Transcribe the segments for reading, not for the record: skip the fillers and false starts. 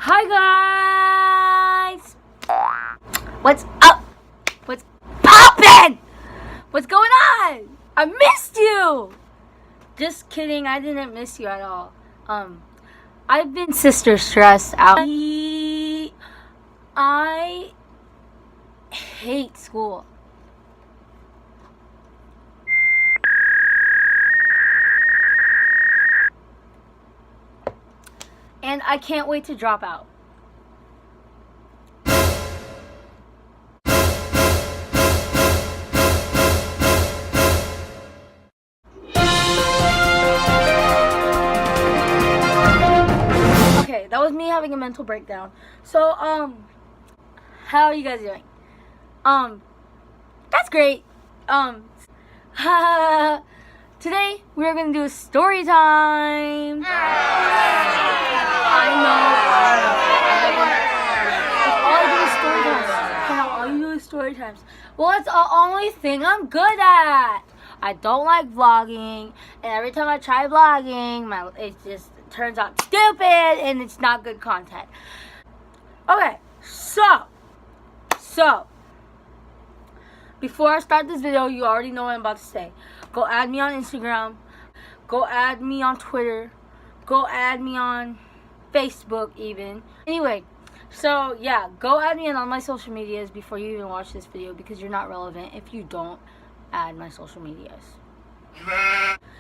Hi guys! What's up? What's poppin'? What's going on? I missed you! Just kidding, I didn't miss you at all. I've been sister stressed out. I hate school. And I can't wait to drop out. Okay, that was me having a mental breakdown. So, how are you guys doing? That's great. Today we're gonna do a story time. I know. All you do is story times. Well, that's the only thing I'm good at. I don't like vlogging, and every time I try vlogging, it just turns out stupid, and it's not good content. Okay, so before I start this video, you already know what I'm about to say. Go add me on Instagram. Go add me on Twitter. Go add me on Facebook even. Anyway, so yeah, go add me on all my social medias before you even watch this video, because you're not relevant if you don't add my social medias.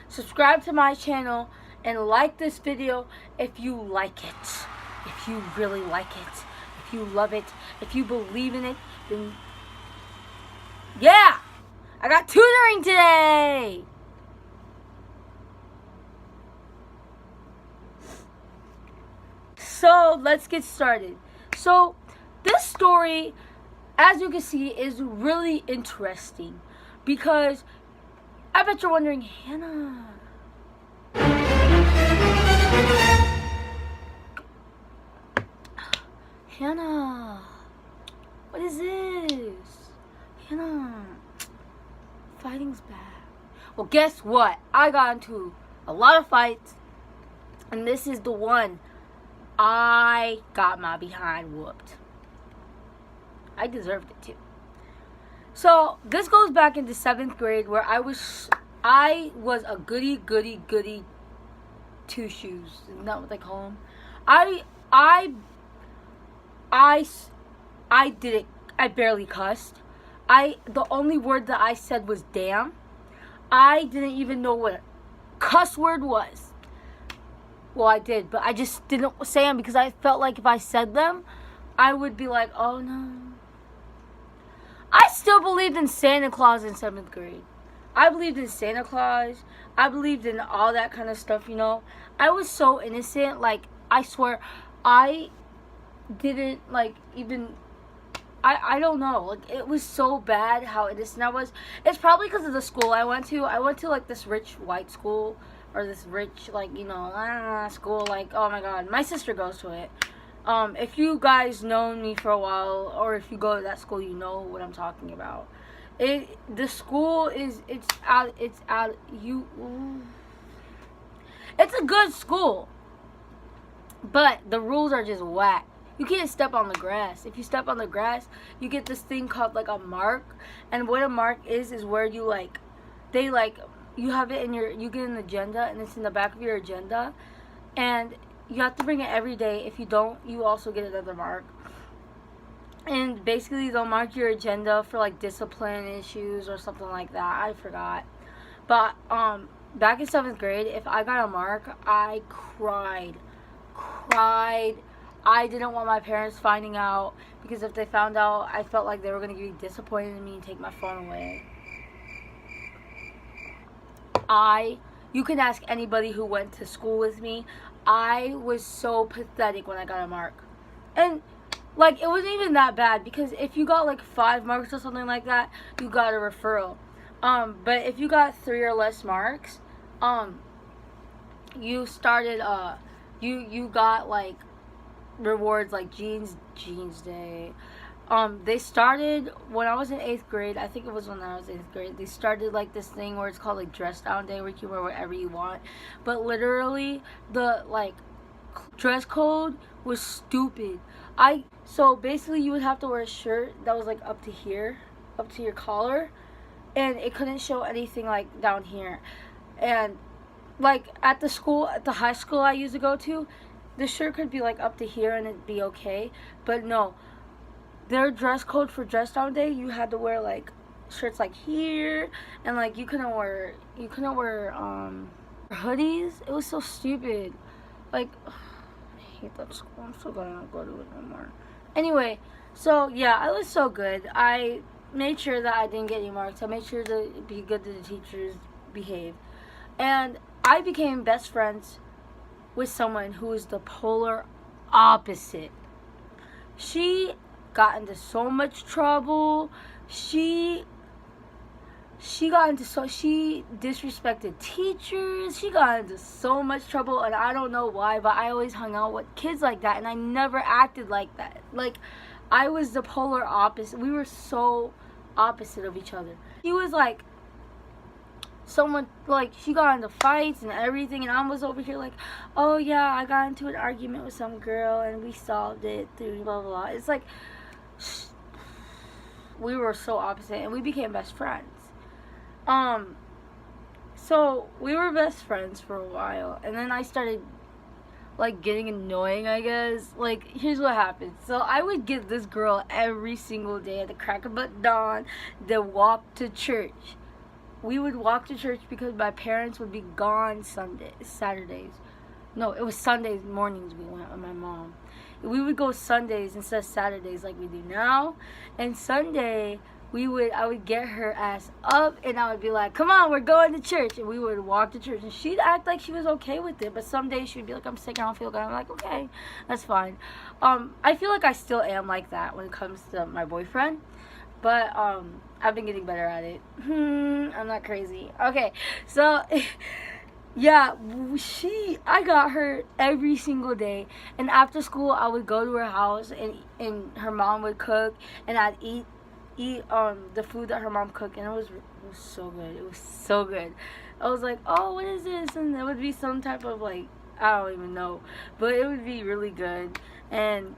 Subscribe to my channel and like this video if you like it. If you really like it. If you love it. If you believe in it, then yeah! I got tutoring today! So, let's get started. So, this story, as you can see, is really interesting. Because, I bet you're wondering, Hannah, what is this? Hannah, fighting's bad. Well, guess what? I got into a lot of fights, and this is the one. I got my behind whooped. I deserved it too. So this goes back into 7th grade, where I was a goody two shoes. Isn't that what they call them? I did it. I barely cussed. The only word that I said was damn. I didn't even know what a cuss word was. Well, I did, but I just didn't say them because I felt like if I said them, I would be like, oh no. I still believed in Santa Claus in 7th grade. I believed in Santa Claus. I believed in all that kind of stuff, you know. I was so innocent. Like, I swear, I didn't, like, even... I don't know. Like, it was so bad how innocent I was. It's probably because of the school I went to. I went to, like, this rich white school. Or this rich, like, you know, school. Like, oh my god. My sister goes to it. If you guys know me for a while, or if you go to that school, you know what I'm talking about. The school is, it's a good school. But the rules are just whack. You can't step on the grass. If you step on the grass, you get this thing called, like, a mark. And what a mark is where you, like, you have it in you get an agenda, and it's in the back of your agenda. And you have to bring it every day. If you don't, you also get another mark. And basically, they'll mark your agenda for, like, discipline issues or something like that. I forgot. But, back in 7th grade, if I got a mark, I cried. I didn't want my parents finding out, because if they found out, I felt like they were going to be disappointed in me and take my phone away. You can ask anybody who went to school with me. I was so pathetic when I got a mark. And, like, it wasn't even that bad, because if you got, like, 5 marks or something like that, you got a referral. But if you got 3 or less marks, you started, you got, like, rewards like jeans day. They started when I was in 8th grade. I think it was when I was in 8th grade. They started like this thing where it's called like dress down day, where you can wear whatever you want. But literally the like dress code was stupid. So basically you would have to wear a shirt that was like up to here, up to your collar, and it couldn't show anything like down here. And like at the high school I used to go to, the shirt could be like up to here and it'd be okay. But no, their dress code for dress down day, you had to wear like shirts like here, and like you couldn't wear hoodies. It was so stupid. Like, I hate that school. I'm so glad I don't go to it no more. Anyway, so yeah, I was so good. I made sure that I didn't get any marks. I made sure to be good to the teachers, behave. And I became best friends with someone who was the polar opposite. She got into so much trouble. She disrespected teachers. She got into so much trouble, and I don't know why, but I always hung out with kids like that, and I never acted like that. Like, I was the polar opposite. We were so opposite of each other. She was like someone, like, she got into fights and everything, and I was over here like, oh yeah, I got into an argument with some girl and we solved it through blah blah blah. It's like, we were so opposite, and we became best friends. So we were best friends for a while, and then I started like getting annoying, I guess. Like, here's what happened. So I would get this girl every single day at the crack of dawn to walk to church. We would walk to church because my parents would be gone Saturdays. No, it was Sundays mornings we went with my mom. We would go Sundays instead of Saturdays like we do now. And Sunday, I would get her ass up, and I would be like, come on, we're going to church. And we would walk to church, and she'd act like she was okay with it. But some days she'd be like, I'm sick, I don't feel good. I'm like, okay, that's fine. I feel like I still am like that when it comes to my boyfriend. But I've been getting better at it. I'm not crazy. Okay, so yeah, I got her every single day, and after school I would go to her house, and her mom would cook, and I'd eat the food that her mom cooked, and it was so good. It was so good. I was like, oh, what is this? And it would be some type of, like, I don't even know, but it would be really good. And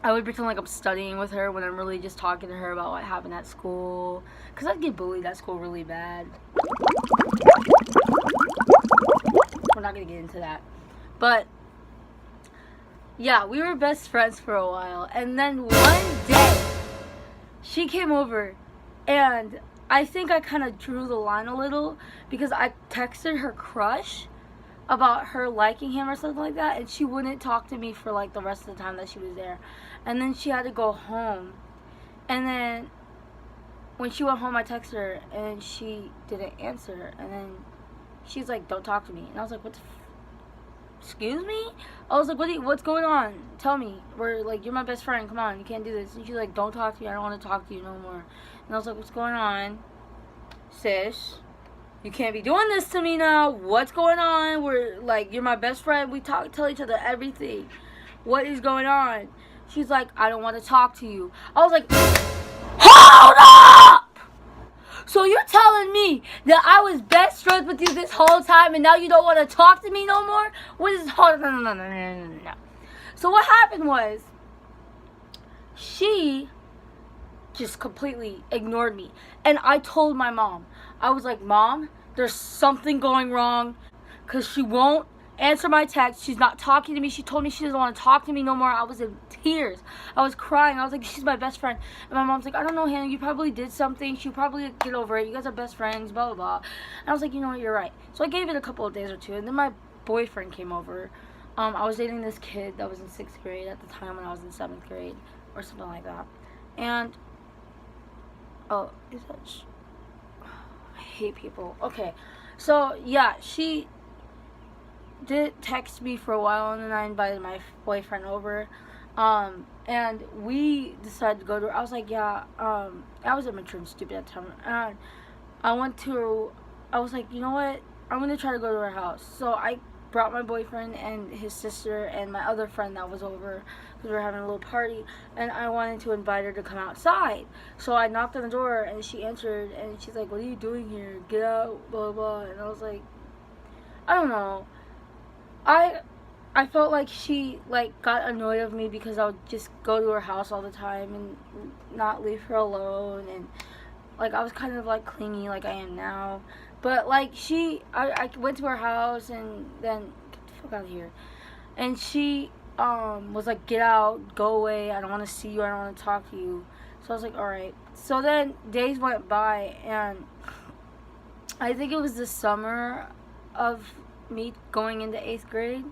I would pretend like I'm studying with her when I'm really just talking to her about what happened at school, because I'd get bullied at school really bad. We're not going to get into that. But yeah, we were best friends for a while. And then one day, she came over, and I think I kind of drew the line a little, because I texted her crush about her liking him or something like that, and she wouldn't talk to me for like the rest of the time that she was there. And then she had to go home, and then when she went home I texted her and she didn't answer, and then she's like, don't talk to me. And I was like, what the excuse me? I was like, what's going on? Tell me. We're like, you're my best friend, come on, you can't do this. And she's like, don't talk to me, I don't want to talk to you no more. And I was like, what's going on, sis? You can't be doing this to me now. What's going on? We're like, you're my best friend. We tell each other everything. What is going on? She's like, I don't want to talk to you. I was like, hold up! So you're telling me that I was best friends with you this whole time, and now you don't want to talk to me no more? What is no. So what happened was, she just completely ignored me. And I told my mom. I was like, Mom, there's something going wrong, because she won't answer my text. She's not talking to me. She told me she doesn't want to talk to me no more. I was in tears. I was crying. I was like, she's my best friend. And my mom's like, I don't know, Hannah, you probably did something. She'll probably get over it. You guys are best friends, blah, blah, blah. And I was like, you know what, you're right. So I gave it a couple of days or two, and then my boyfriend came over. I was dating this kid that was in 6th grade at the time when I was in 7th grade or something like that. And, oh, is that... I hate people. Okay, so yeah, she did text me for a while, and then I invited my boyfriend over, and we decided to go to her. I was like, yeah, I was immature and stupid at the time, and I was like, you know what, I'm gonna try to go to her house. So I brought my boyfriend and his sister and my other friend that was over, because we were having a little party, and I wanted to invite her to come outside. So I knocked on the door, and she answered, and she's like, what are you doing here? Get out, blah, blah, blah. And I was like, I don't know. I felt like she like got annoyed of me because I would just go to her house all the time and not leave her alone, and like I was kind of like clingy like I am now. But like I went to her house and then get the fuck out of here. And she was like, get out, go away, I don't want to see you, I don't want to talk to you. So I was like, all right. So then days went by, and I think it was the summer of me going into 8th grade,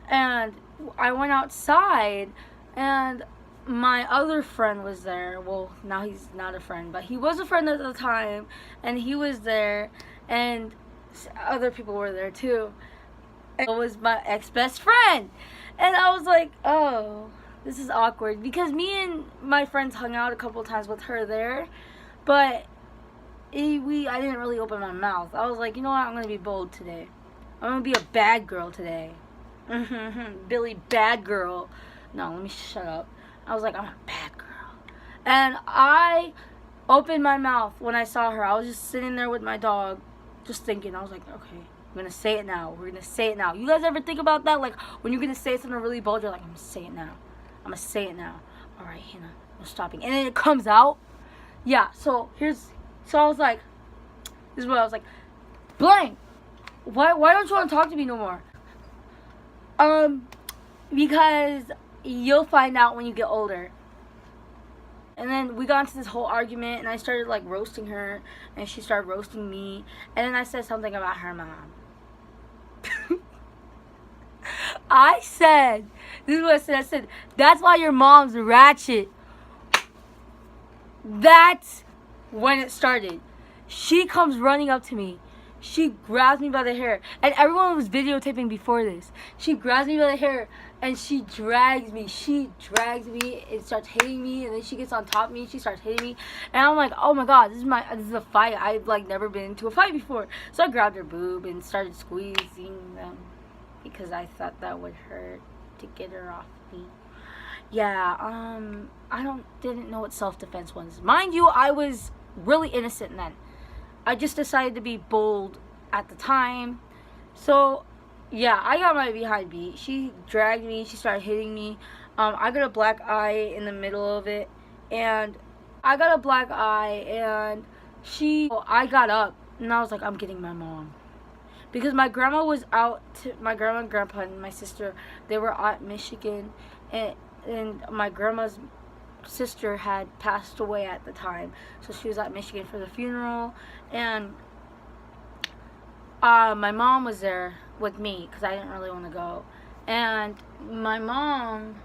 and I went outside, and my other friend was there. Well, now he's not a friend, but he was a friend at the time, and he was there, and other people were there too. It was my ex-best friend, and I was like, oh, this is awkward, because me and my friends hung out a couple times with her there, but I didn't really open my mouth. I was like, you know what, I'm gonna be bold today. I'm gonna be a bad girl today. Billy bad girl. No, let me shut up. I was like, I'm a bad girl. And I opened my mouth when I saw her. I was just sitting there with my dog, just thinking. I was like, okay, I'm gonna say it now. We're gonna say it now. You guys ever think about that? Like, when you're gonna say something really bold, you're like, I'm gonna say it now. I'm gonna say it now. Alright, Hannah, no stopping. And then it comes out. Yeah, so I was like, this is what I was like, blank. Why don't you want to talk to me no more? Because you'll find out when you get older. And then we got into this whole argument, and I started like roasting her, and she started roasting me, and then I said something about her mom. I said, this is what I said, that's why your mom's ratchet. That's when it started. She comes running up to me. She grabs me by the hair, and everyone was videotaping before this. She grabs me by the hair, and she drags me. She drags me and starts hitting me, and then she gets on top of me. She starts hitting me, and I'm like, oh my god, this is a fight. I've like never been into a fight before. So I grabbed her boob and started squeezing them because I thought that would hurt to get her off me. Yeah, I didn't know what self-defense was. Mind you, I was really innocent then. I just decided to be bold at the time. So, yeah, I got my behind beat. She dragged me. She started hitting me. I got a black eye in the middle of it. And I got up. And I was like, I'm getting my mom. Because my grandma was out. My grandma and grandpa and my sister, they were at Michigan. And my grandma's sister had passed away at the time, so she was at Michigan for the funeral, and my mom was there with me because I didn't really want to go, and my mom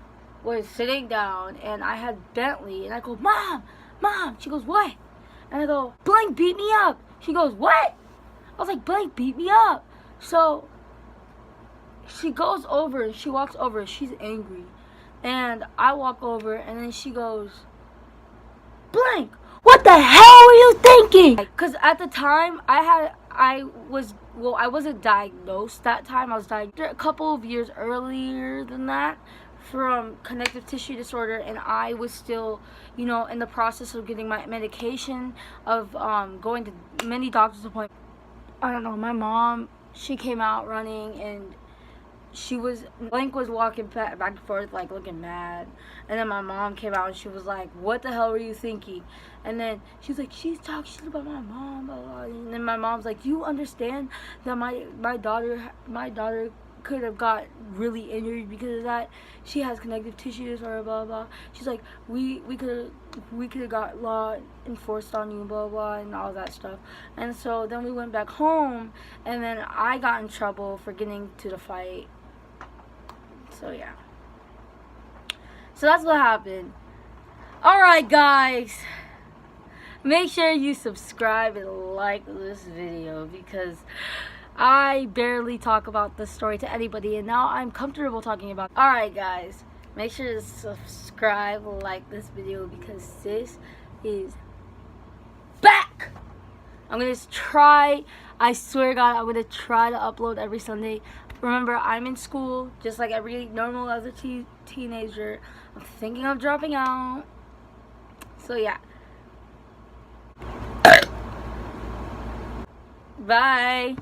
was sitting down, and I had Bentley, and I go, mom, she goes, what? And I go, blank beat me up. She goes, what? I was like, blank beat me up. So she goes over, and she walks over, she's angry. And I walk over, and then she goes, blank, what the hell were you thinking? Because at the time, I wasn't diagnosed that time. I was diagnosed a couple of years earlier than that from connective tissue disorder, and I was still, in the process of getting my medication, of going to many doctor's appointments. I don't know, my mom, she came out running, and Blank was walking back and forth, like, looking mad. And then my mom came out, and she was like, what the hell were you thinking? And then she was like, she's talking shit about my mom, blah, blah. And then my mom's like, you understand that my daughter could have got really injured because of that? She has connective tissue disorder, blah, blah. She's like, we could have got law enforced on you, blah, blah, and all that stuff. And so then we went back home, and then I got in trouble for getting to the fight. So yeah, so that's what happened. Alright guys, make sure you subscribe and like this video, because I barely talk about this story to anybody, and now I'm comfortable talking about it. Alright guys, make sure to subscribe, like this video, because this is back. I'm gonna try, I swear to God, I'm gonna try to upload every Sunday. Remember, I'm in school, just like every normal other teenager. I'm thinking of dropping out. So, yeah. Bye.